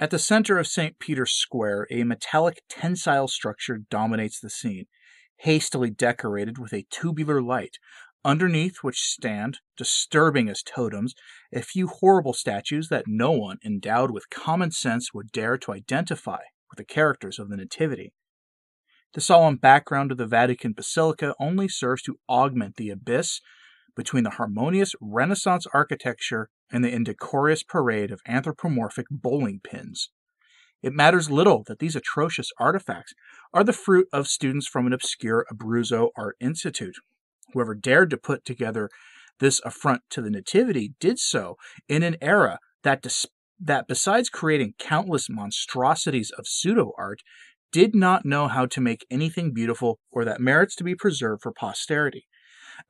At the center of St. Peter's Square, a metallic tensile structure dominates the scene, hastily decorated with a tubular light, underneath which stand, disturbing as totems, a few horrible statues that no one endowed with common sense would dare to identify with the characters of the Nativity. The solemn background of the Vatican Basilica only serves to augment the abyss between the harmonious Renaissance architecture and the indecorous parade of anthropomorphic bowling pins. It matters little that these atrocious artifacts are the fruit of students from an obscure Abruzzo art institute. Whoever dared to put together this affront to the Nativity did so in an era that besides creating countless monstrosities of pseudo-art, did not know how to make anything beautiful or that merits to be preserved for posterity.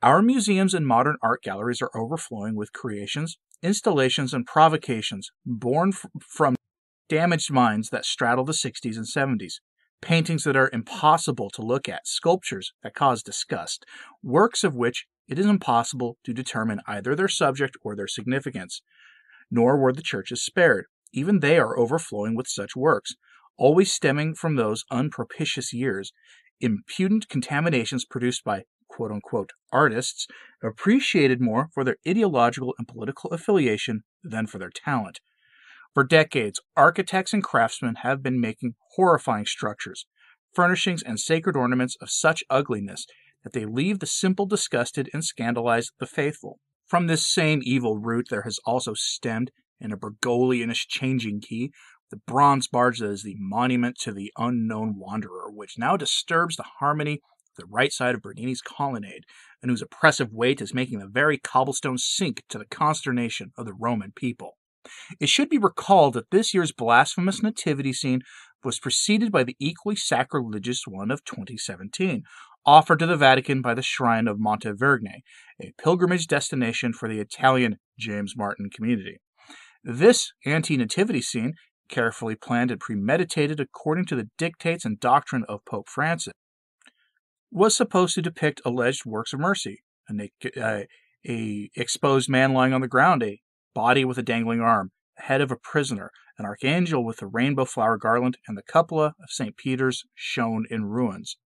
Our museums and modern art galleries are overflowing with creations, installations, and provocations born from damaged minds that straddle the 60s and 70s. Paintings that are impossible to look at, sculptures that cause disgust, works of which it is impossible to determine either their subject or their significance. Nor were the churches spared. Even they are overflowing with such works, always stemming from those unpropitious years, impudent contaminations produced by quote-unquote artists, appreciated more for their ideological and political affiliation than for their talent. For decades, architects and craftsmen have been making horrifying structures, furnishings, and sacred ornaments of such ugliness that they leave the simple disgusted and scandalize the faithful. From this same evil root there has also stemmed, in a Bergoglianish changing key, the bronze barge that is the monument to the unknown wanderer, which now disturbs the harmony of the right side of Bernini's colonnade, and whose oppressive weight is making the very cobblestones sink to the consternation of the Roman people. It should be recalled that this year's blasphemous nativity scene was preceded by the equally sacrilegious one of 2017, offered to the Vatican by the Shrine of Montevergne, a pilgrimage destination for the Italian James Martin community. This anti-nativity scene, carefully planned and premeditated according to the dictates and doctrine of Pope Francis, was supposed to depict alleged works of mercy, a exposed man lying on the ground, a body with a dangling arm, the head of a prisoner, an archangel with a rainbow flower garland, and the cupola of St. Peter's shown in ruins.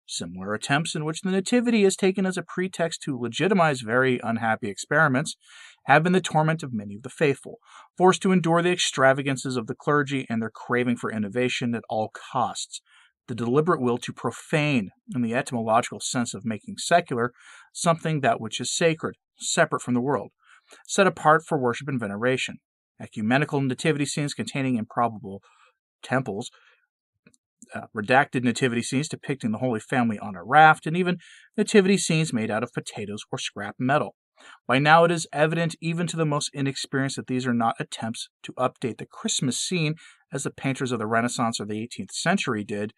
Similar attempts in which the Nativity is taken as a pretext to legitimize very unhappy experiments have been the torment of many of the faithful, forced to endure the extravagances of the clergy and their craving for innovation at all costs, the deliberate will to profane, in the etymological sense of making secular, something that which is sacred, separate from the world, set apart for worship and veneration. Ecumenical nativity scenes containing improbable temples, redacted nativity scenes depicting the Holy Family on a raft, and even nativity scenes made out of potatoes or scrap metal. By now it is evident even to the most inexperienced that these are not attempts to update the Christmas scene as the painters of the Renaissance or the 18th century did,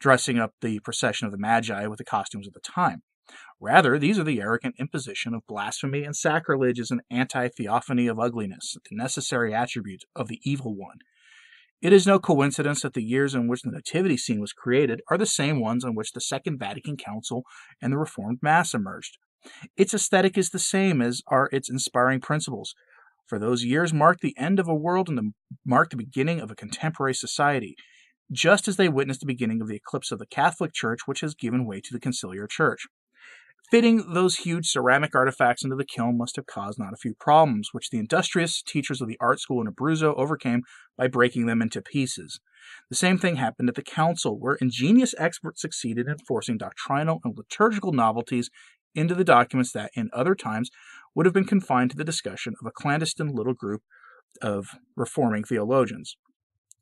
dressing up the procession of the Magi with the costumes of the time. Rather, these are the arrogant imposition of blasphemy and sacrilege as an anti-theophany of ugliness, the necessary attribute of the evil one. It is no coincidence that the years in which the nativity scene was created are the same ones in which the Second Vatican Council and the Reformed Mass emerged. Its aesthetic is the same as are its inspiring principles, for those years marked the end of a world and marked the beginning of a contemporary society, just as they witnessed the beginning of the eclipse of the Catholic Church, which has given way to the Conciliar Church. Fitting those huge ceramic artifacts into the kiln must have caused not a few problems, which the industrious teachers of the art school in Abruzzo overcame by breaking them into pieces. The same thing happened at the council, where ingenious experts succeeded in forcing doctrinal and liturgical novelties into the documents that, in other times, would have been confined to the discussion of a clandestine little group of reforming theologians.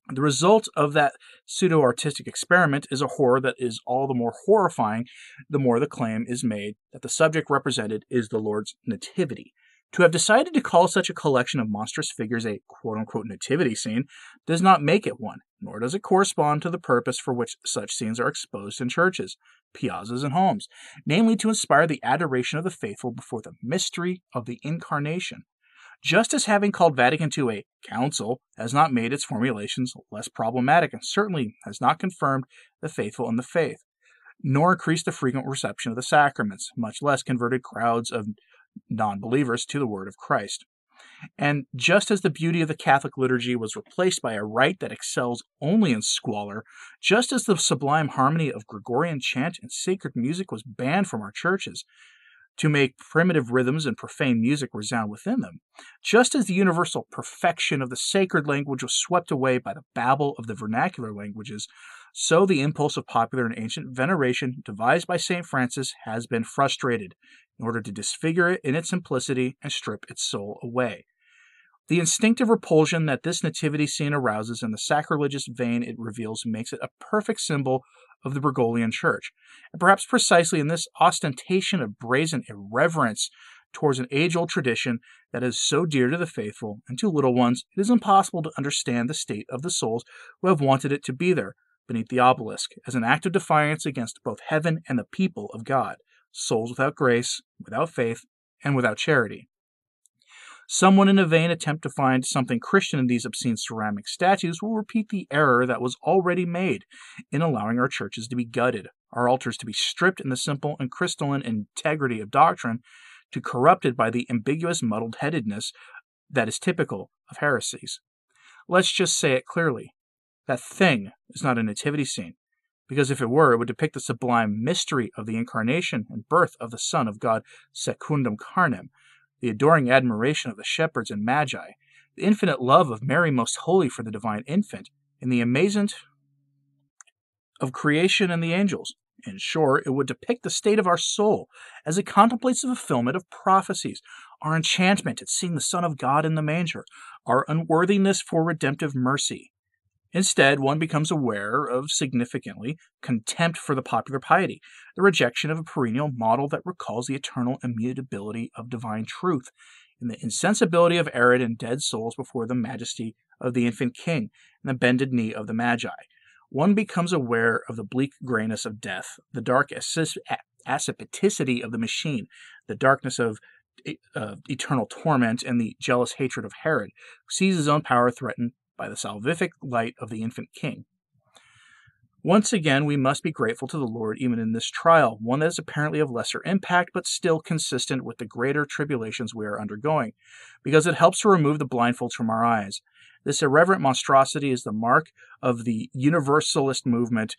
The result of that pseudo-artistic experiment is a horror that is all the more horrifying the more the claim is made that the subject represented is the Lord's nativity. To have decided to call such a collection of monstrous figures a quote-unquote nativity scene does not make it one, nor does it correspond to the purpose for which such scenes are exposed in churches, piazzas, and homes, namely to inspire the adoration of the faithful before the mystery of the Incarnation. Just as having called Vatican II a council has not made its formulations less problematic and certainly has not confirmed the faithful in the faith, nor increased the frequent reception of the sacraments, much less converted crowds of non-believers to the word of Christ. And just as the beauty of the Catholic liturgy was replaced by a rite that excels only in squalor, just as the sublime harmony of Gregorian chant and sacred music was banned from our churches, to make primitive rhythms and profane music resound within them, just as the universal perfection of the sacred language was swept away by the babble of the vernacular languages, so the impulse of popular and ancient veneration devised by St. Francis has been frustrated, in order to disfigure it in its simplicity and strip its soul away. The instinctive repulsion that this nativity scene arouses and the sacrilegious vein it reveals makes it a perfect symbol of the Gregorian Church. And perhaps precisely in this ostentation of brazen irreverence towards an age-old tradition that is so dear to the faithful and to little ones, it is impossible to understand the state of the souls who have wanted it to be there, beneath the obelisk, as an act of defiance against both heaven and the people of God, souls without grace, without faith, and without charity. Someone in a vain attempt to find something Christian in these obscene ceramic statues will repeat the error that was already made in allowing our churches to be gutted, our altars to be stripped in the simple and crystalline integrity of doctrine, to corrupted by the ambiguous muddled-headedness that is typical of heresies. Let's just say it clearly. That thing is not a nativity scene, because if it were, it would depict the sublime mystery of the incarnation and birth of the Son of God secundum carnem, the adoring admiration of the shepherds and magi, the infinite love of Mary Most Holy for the divine infant, and the amazement of creation and the angels. In short, it would depict the state of our soul as it contemplates the fulfillment of prophecies, our enchantment at seeing the Son of God in the manger, our unworthiness for redemptive mercy. Instead, one becomes aware of, significantly, contempt for the popular piety, the rejection of a perennial model that recalls the eternal immutability of divine truth, and the insensibility of arid and dead souls before the majesty of the infant king and the bended knee of the magi. One becomes aware of the bleak grayness of death, the dark aspicity of the machine, the darkness of eternal torment, and the jealous hatred of Herod, who sees his own power threatened by the salvific light of the infant king. Once again, we must be grateful to the Lord even in this trial, one that is apparently of lesser impact, but still consistent with the greater tribulations we are undergoing, because it helps to remove the blindfolds from our eyes. This irreverent monstrosity is the mark of the universalist movement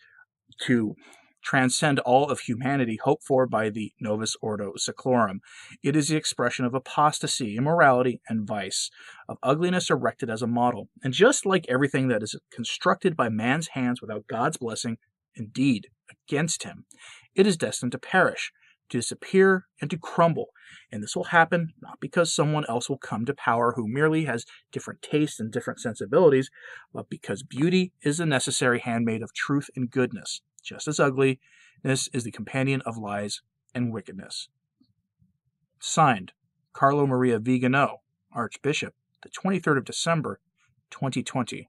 to transcend all of humanity hoped for by the Novus Ordo Seclorum. It is the expression of apostasy, immorality, and vice, of ugliness erected as a model. And just like everything that is constructed by man's hands without God's blessing, indeed, against him, it is destined to perish, to disappear, and to crumble. And this will happen not because someone else will come to power who merely has different tastes and different sensibilities, but because beauty is the necessary handmaid of truth and goodness, just as ugliness is the companion of lies and wickedness. Signed, Carlo Maria Vigano, Archbishop, the 23rd of December, 2020.